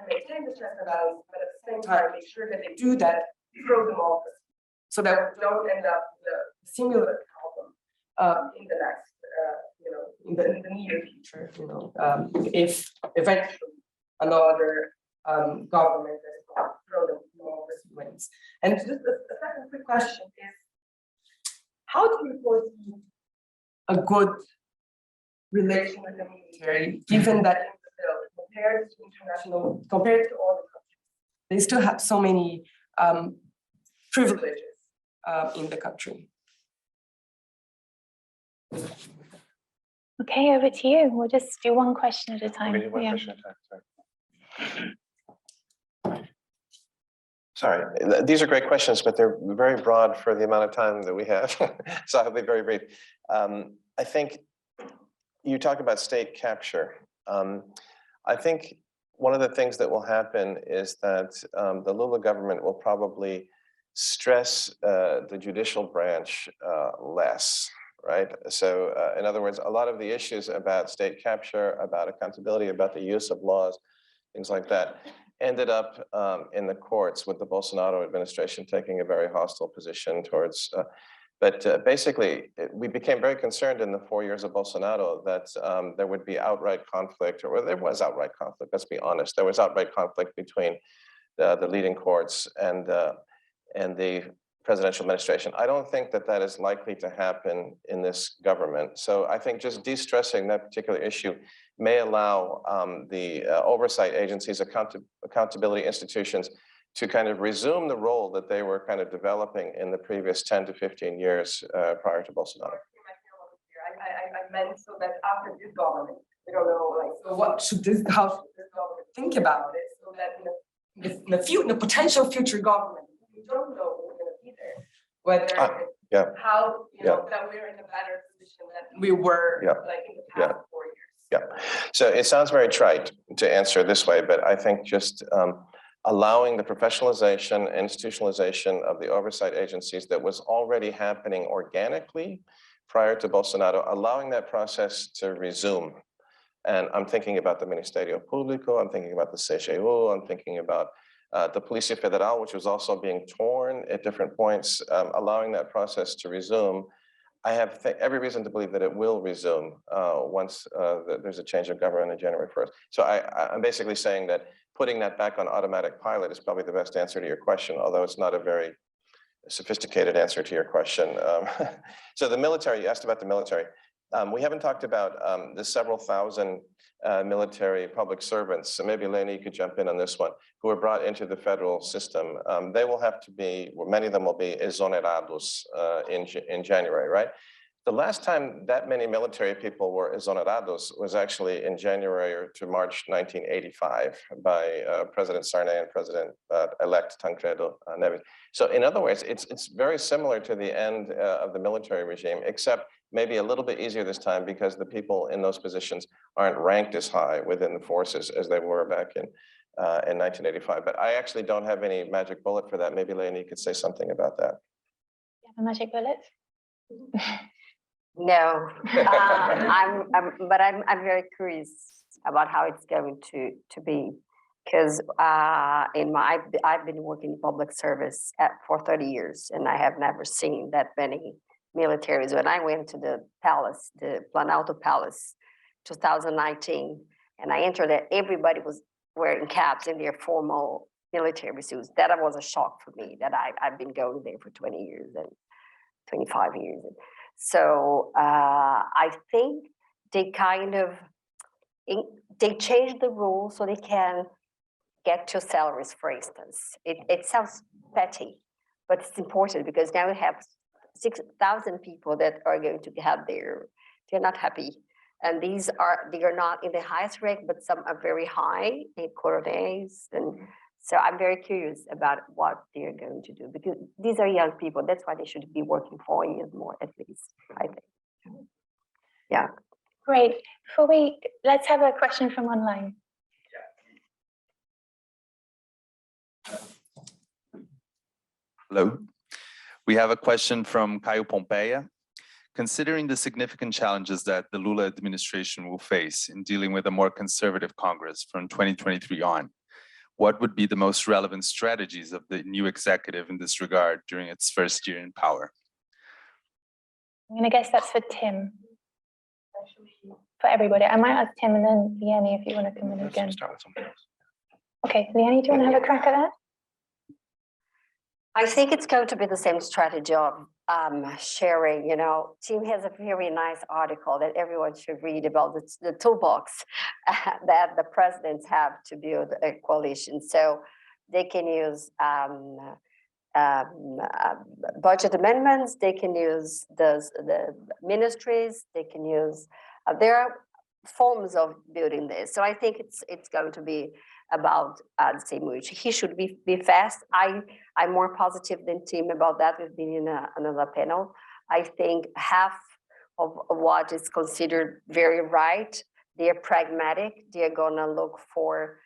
maintain the checks and balances, but at the same time make sure that they do that through democracy, so that we don't end up with a similar problem in the next, in the near future. If eventually another government that is not pro-democracy wins. And just a second quick question is, how do you foresee a good relation with the military, given that in Brazil, compared to all the countries, they still have so many privileges in the country? Okay, over to you. We'll just do one question at a time. Okay, one question at a time. Sorry, these are great questions, but they're very broad for the amount of time that we have. So I'll be very brief. I think you talk about state capture. I think one of the things that will happen is that the Lula government will probably stress the judicial branch less. Right. So in other words, a lot of the issues about state capture, about accountability, about the use of laws, things like that, ended up in the courts with the Bolsonaro administration taking a very hostile position towards. But basically, we became very concerned in the 4 years of Bolsonaro that there would be outright conflict, or there was outright conflict, let's be honest. There was outright conflict between the leading courts and the presidential administration. I don't think that that is likely to happen in this government. So I think just de-stressing that particular issue may allow the oversight agencies, accountability institutions to kind of resume the role that they were kind of developing in the previous 10 to 15 years prior to Bolsonaro. I meant so that after this government, we don't know, like, so how should this government think about it, so that in the potential future government, don't know we're gonna be there. Whether yeah. how, that we're in a better position than we were like in the past 4 years. Yeah, so it sounds very trite to answer this way, but I think just allowing the professionalization, institutionalization of the oversight agencies that was already happening organically prior to Bolsonaro, allowing that process to resume. And I'm thinking about the Ministerio Público, I'm thinking about the CGU, I'm thinking about the Polícia Federal, which was also being torn at different points, allowing that process to resume. I have every reason to believe that it will resume once there's a change of government on January 1st. So I'm basically saying that putting that back on automatic pilot is probably the best answer to your question, although it's not a very sophisticated answer to your question. So the military, you asked about the military. We haven't talked about the several thousand military public servants, so maybe Leany could jump in on this one, who were brought into the federal system. They will have to be, many of them will be exonerados in January, right? The last time that many military people were exonerados was actually in January to March 1985 by President Sarney and President-elect Tancredo Neves. So in other words, it's very similar to the end of the military regime, except maybe a little bit easier this time because the people in those positions aren't ranked as high within the forces as they were back in 1985. But I actually don't have any magic bullet for that. Maybe Leany could say something about that. You have a magic bullet? No, but I'm very curious about how it's going to be, because I've been working in public service for 30 years, and I have never seen that many militaries. When I went to the palace, the Planalto Palace, 2019, and I entered there, everybody was wearing caps in their formal military suits. That was a shock for me. That I've been going there for 20 years and 25 years. So I think they they changed the rules so they can get to salaries, for instance. It sounds petty, but it's important because now we have 6,000 people that are going to have they're not happy. And they are not in the highest rank, but some are very high in coronels. And so I'm very curious about what they're going to do, because these are young people. That's why they should be working 4 years more at least, I think. Yeah. Great. Let's have a question from online. Hello. We have a question from Caio Pompeia. Considering the significant challenges that the Lula administration will face in dealing with a more conservative Congress from 2023 on, what would be the most relevant strategies of the new executive in this regard during its first year in power? I'm going to guess that's for Tim. For everybody. I might ask Tim and then Leany if you want to come in again. Okay, Leany, do you want to have a crack at that? I think it's going to be the same strategy of sharing. Tim has a very nice article that everyone should read about the toolbox that the presidents have to build a coalition. So they can use budget amendments, they can use the ministries, they can use, there are forms of building this. So I think it's going to be about the same which he should be fast. I'm more positive than Tim about that. We've been in another panel. I think half of what is considered very right, they're pragmatic. They're gonna look for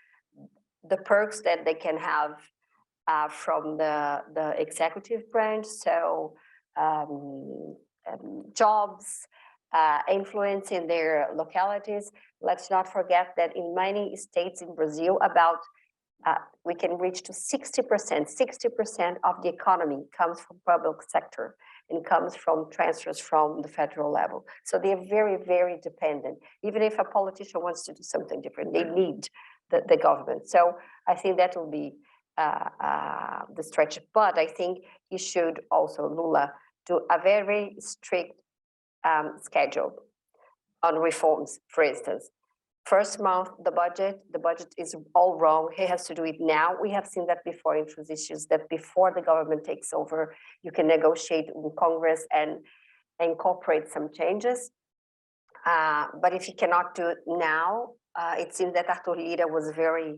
the perks that they can have from the executive branch. So jobs, influence in their localities. Let's not forget that in many states in Brazil, we can reach to 60% of the economy comes from public sector and comes from transfers from the federal level. So they're very, very dependent. Even if a politician wants to do something different, they need the government. So I think that will be the stretch. But I think he should also, Lula, do a very strict schedule on reforms. For instance, first month, the budget is all wrong. He has to do it now. We have seen that before in transitions, that before the government takes over, you can negotiate with Congress and incorporate some changes. But if you cannot do it now, it seems that Arthur Lira was very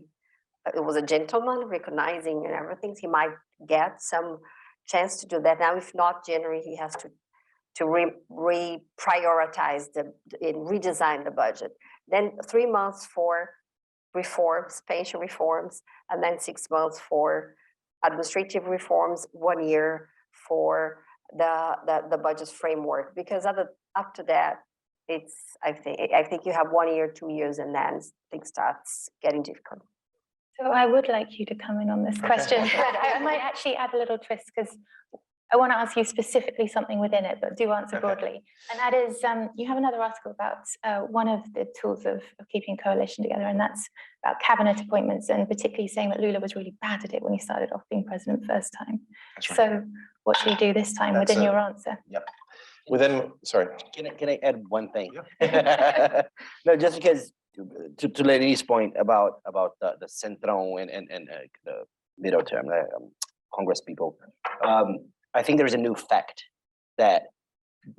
it was a gentleman recognizing and everything. He might get some chance to do that now. If not, January he has to reprioritize and redesign the budget. Then 3 months for reforms, pension reforms, and then 6 months for administrative reforms, 1 year for the budget framework. Because after that, it's I think you have 1 year, 2 years, and then things starts getting difficult. So I would like you to come in on this question, but I might actually add a little twist because I want to ask you specifically something within it, but do answer broadly. And that is, you have another article about one of the tools of keeping coalition together, and that's about cabinet appointments, and particularly saying that Lula was really bad at it when he started off being president first time. That's right. So what should he do this time within your answer? Yep. Sorry. Can I add one thing? Yeah. No, just because to Leany's point about the Centrão and the middle term, Congress people. I think there's a new fact that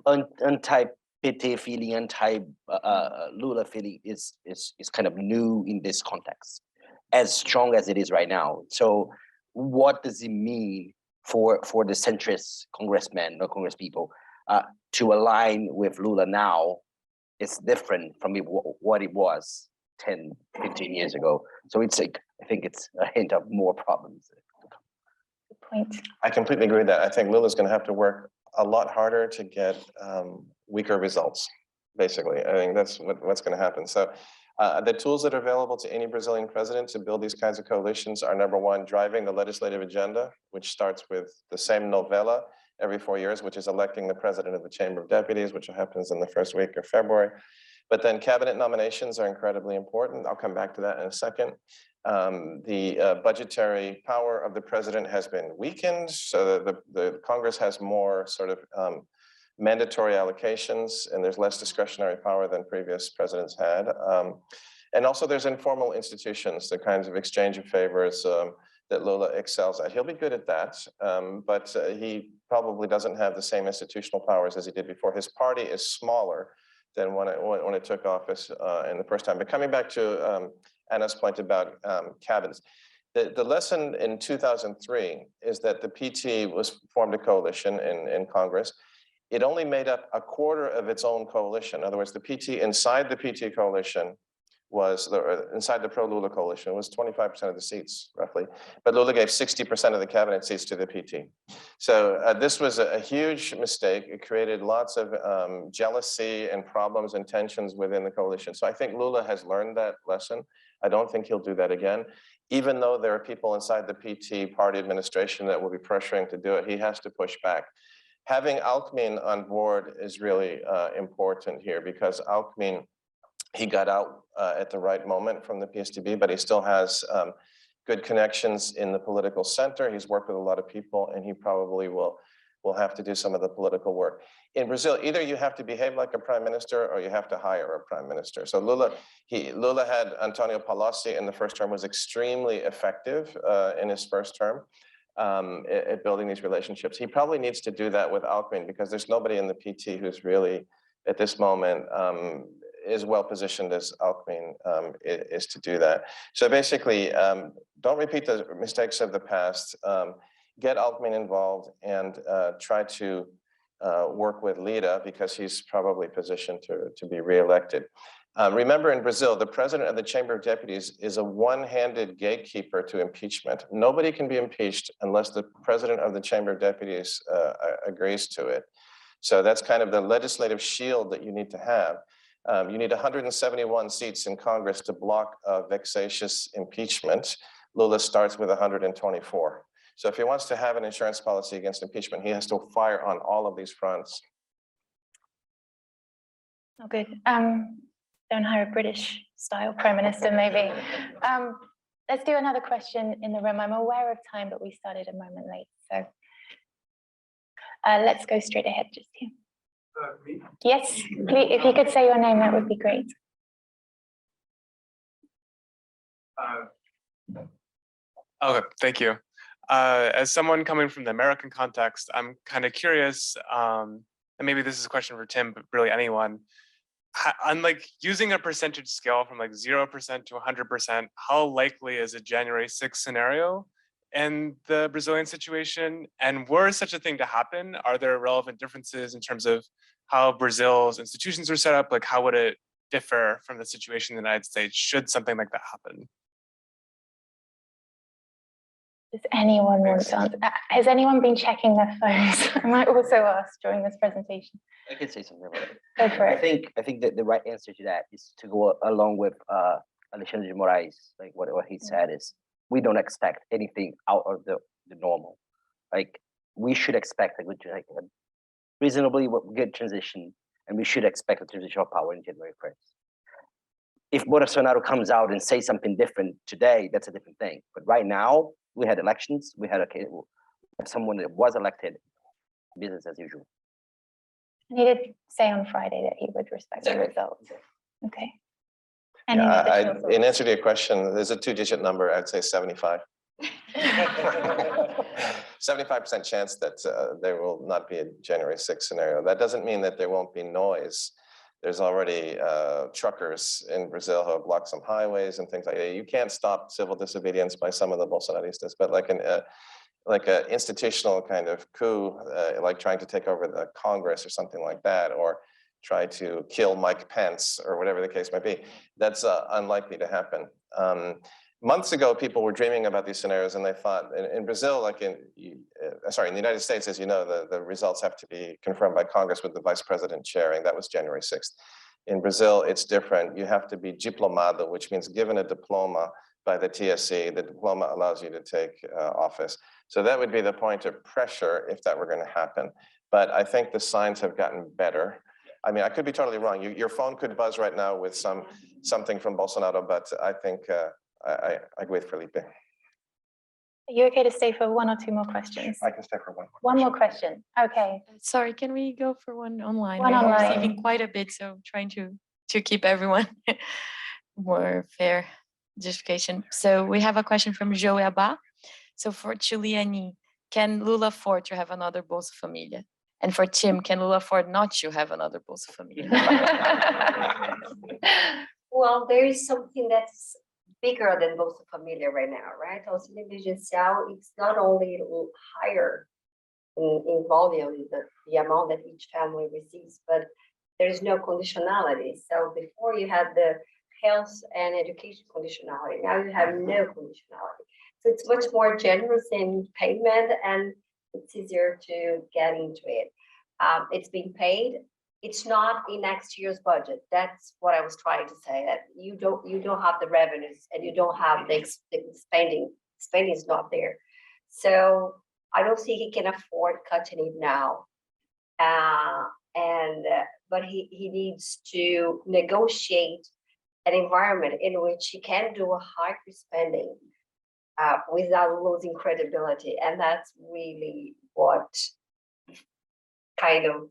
anti-PT feeling, anti-Lula feeling is kind of new in this context, as strong as it is right now. So what does it mean for the centrist congressmen or congress people to align with Lula now? It's different from what it was 10, 15 years ago. So it's like, I think it's a hint of more problems. Point. I completely agree with that. I think Lula's going to have to work a lot harder to get weaker results, basically. I think that's what's going to happen. So the tools that are available to any Brazilian president to build these kinds of coalitions are, number one, driving the legislative agenda, which starts with the same novella every 4 years, which is electing the president of the Chamber of Deputies, which happens in the first week of February. But then cabinet nominations are incredibly important. I'll come back to that in a second. The budgetary power of the president has been weakened, so the Congress has more sort of mandatory allocations, and there's less discretionary power than previous presidents had. And also there's informal institutions, the kinds of exchange of favors that Lula excels at. He'll be good at that, but he probably doesn't have the same institutional powers as he did before. His party is smaller than when it took office in the first time. But coming back to Anna's point about cabins, the lesson in 2003 is that the PT formed a coalition in Congress. It only made up a quarter of its own coalition. In other words, the PT inside the PT coalition inside the pro-Lula coalition was 25% of the seats, roughly. But Lula gave 60% of the cabinet seats to the PT. So this was a huge mistake. It created lots of jealousy and problems and tensions within the coalition. So I think Lula has learned that lesson. I don't think he'll do that again. Even though there are people inside the PT party administration that will be pressuring to do it, he has to push back. Having Alckmin on board is really important here, because Alckmin, he got out at the right moment from the PSDB, but he still has good connections in the political center. He's worked with a lot of people, and he probably will have to do some of the political work. In Brazil, either you have to behave like a prime minister or you have to hire a prime minister. So Lula had Antonio Palocci in the first term, was extremely effective in his first term at building these relationships. He probably needs to do that with Alckmin, because there's nobody in the PT who's really, at this moment, is well positioned as Alckmin is to do that. So basically, don't repeat the mistakes of the past. Get Alckmin involved and try to work with Lida, because he's probably positioned to be reelected. Remember, in Brazil, the president of the Chamber of Deputies is a one-handed gatekeeper to impeachment. Nobody can be impeached unless the president of the Chamber of Deputies agrees to it. So that's kind of the legislative shield that you need to have. You need 171 seats in Congress to block vexatious impeachment. Lula starts with 124. So if he wants to have an insurance policy against impeachment, he has to fire on all of these fronts. Oh, good. Don't hire a British-style prime minister, maybe. Let's do another question in the room. I'm aware of time, but we started a moment late. So let's go straight ahead, just here. Me? Yes, please, if you could say your name, that would be great. Okay, thank you. As someone coming from the American context, I'm kind of curious, and maybe this is a question for Tim, but really anyone. on like using a percentage scale from like 0% to 100%, how likely is a January 6th scenario in the Brazilian situation? And were such a thing to happen, are there relevant differences in terms of how Brazil's institutions are set up? Like how would it differ from the situation in the United States should something like that happen? Does anyone want to answer? Has anyone been checking their phones? I might also ask during this presentation. I can say something about it. Go for I it. think that the right answer to that is to go along with Alexandre de Moraes, like what he said is, we don't expect anything out of the normal. Like we should expect a good, like a reasonably good transition, and we should expect a transition of power in January 1st. If Bolsonaro comes out and says something different today, that's a different thing. But right now, we had elections, we had someone that was elected, business as usual. And he did say on Friday that he would respect the results. Okay. Any Yeah, additional in thoughts? answer to your question, there's a 2-digit number. I'd say 75. 75% chance that there will not be a January 6th scenario. That doesn't mean that there won't be noise. There's already truckers in Brazil who have blocked some highways and things like that. You can't stop civil disobedience by some of the Bolsonaristas, but like an institutional kind of coup, like trying to take over the Congress or something like that, or try to kill Mike Pence or whatever the case might be, that's unlikely to happen. Months ago, people were dreaming about these scenarios, and they thought in Brazil, like in the United States, as you know, the results have to be confirmed by Congress with the vice president chairing. That was January 6th. In Brazil, it's different. You have to be diplomado, which means given a diploma by the TSE. The diploma allows you to take office. So that would be the point of pressure if that were going to happen. But I think the signs have gotten better. I mean, I could be totally wrong. Your phone could buzz right now with something from Bolsonaro, but I think I agree with Felipe. Are you okay to stay for one or two more questions? I can stay for one more. One more question. Okay. Sorry, can we go for one online? One We're online. receiving quite a bit, so trying to keep everyone more fair justification. So we have a question from Joey Abba. So for Leany, can Lula afford to have another Bolsa Família? And for Tim, can Lula afford not to have another Bolsa Família? Well, there is something that's bigger than Bolsa Família right now, right? Auxílio emergencial, it's not only higher in volume, the amount that each family receives, but there is no conditionality. So before you had the health and education conditionality, now you have no conditionality. So it's much more generous in payment, and it's easier to get into it. It's being paid. It's not in next year's budget. That's what I was trying to say, that you don't have the revenues and you don't have the spending. Spending is not there. So I don't think he can afford cutting it now. But he needs to negotiate an environment in which he can do a higher spending without losing credibility. And that's really what kind of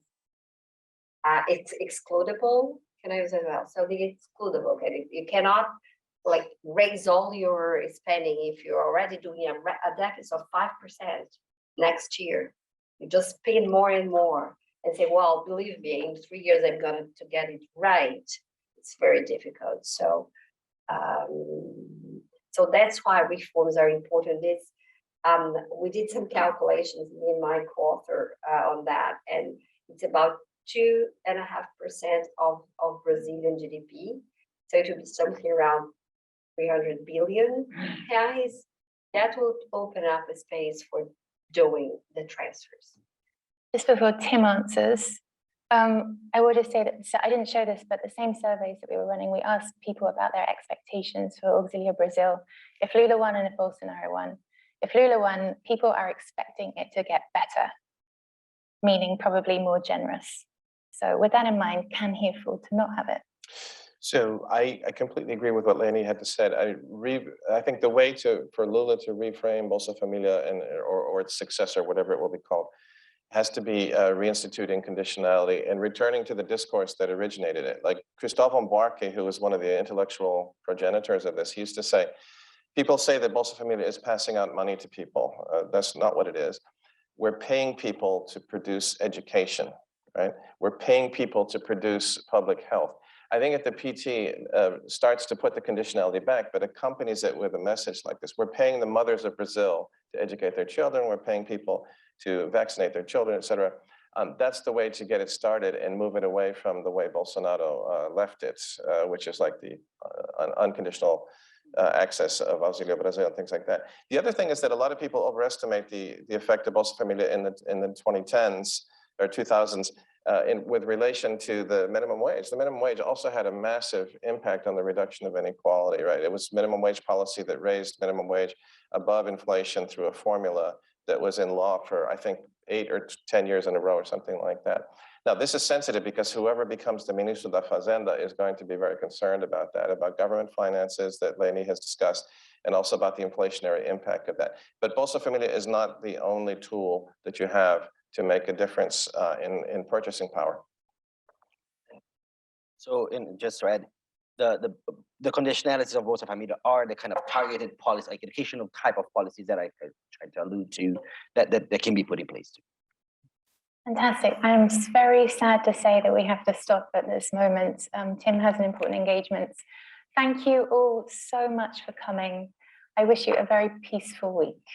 it's excludable. Can I use it well? So the excludable. Okay? You cannot like raise all your spending if you're already doing a deficit of 5% next year. You just spend more and more and say, well, believe me, in 3 years I'm going to get it right. It's very difficult. So so that's why reforms are important. We did some calculations, me and my co-author on that, and it's about 2.5% of Brazilian GDP. So it will be something around 300 billion reais. That will open up a space for doing the transfers. Just before Tim answers, I would just say that I didn't show this, but the same surveys that we were running, we asked people about their expectations for Auxílio Brazil. If Lula won and if Bolsonaro won. If Lula won, people are expecting it to get better, meaning probably more generous. So with that in mind, can he afford to not have it? So I completely agree with what Leany had to say. I think the way for Lula to reframe Bolsa Família or its successor, whatever it will be called, has to be reinstituting conditionality and returning to the discourse that originated it. Like Cristóvão Buarque, who was one of the intellectual progenitors of this, he used to say, people say that Bolsa Família is passing out money to people. That's not what it is. We're paying people to produce education, right? We're paying people to produce public health. I think if the PT starts to put the conditionality back, but accompanies it with a message like this, we're paying the mothers of Brazil to educate their children, we're paying people to vaccinate their children, et cetera. That's the way to get it started and move it away from the way Bolsonaro left it, which is like the unconditional access of Auxílio Brasil and things like that. The other thing is that a lot of people overestimate the effect of Bolsa Familia in the 2010s or 2000s with relation to the minimum wage. The minimum wage also had a massive impact on the reduction of inequality, right? It was minimum wage policy that raised minimum wage above inflation through a formula that was in law for, I think, 8 or 10 years in a row or something like that. Now, this is sensitive because whoever becomes the Ministro da Fazenda is going to be very concerned about that, about government finances that Leany has discussed, and also about the inflationary impact of that. But Bolsa Familia is not the only tool that you have to make a difference in purchasing power. So, just to add, the conditionalities of Bolsa Familia are the kind of targeted policy, like educational type of policies that I tried to allude to, that can be put in place too. Fantastic. I'm very sad to say that we have to stop at this moment. Tim has an important engagement. Thank you all so much for coming. I wish you a very peaceful week.